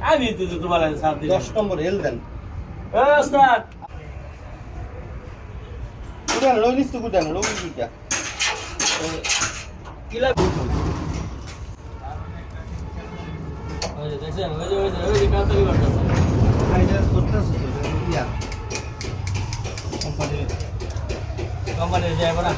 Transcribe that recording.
আমি তো তোমার সাথ দিই 10 নম্বর এল দেন ওস্তাদ কুদান লই নিস তো কুদান লই কিটা কিলা ওই দেখছেন ওই যে কাতারি করতেছে আইডা করতেছ তো ইয়া কোম্পানি যায় না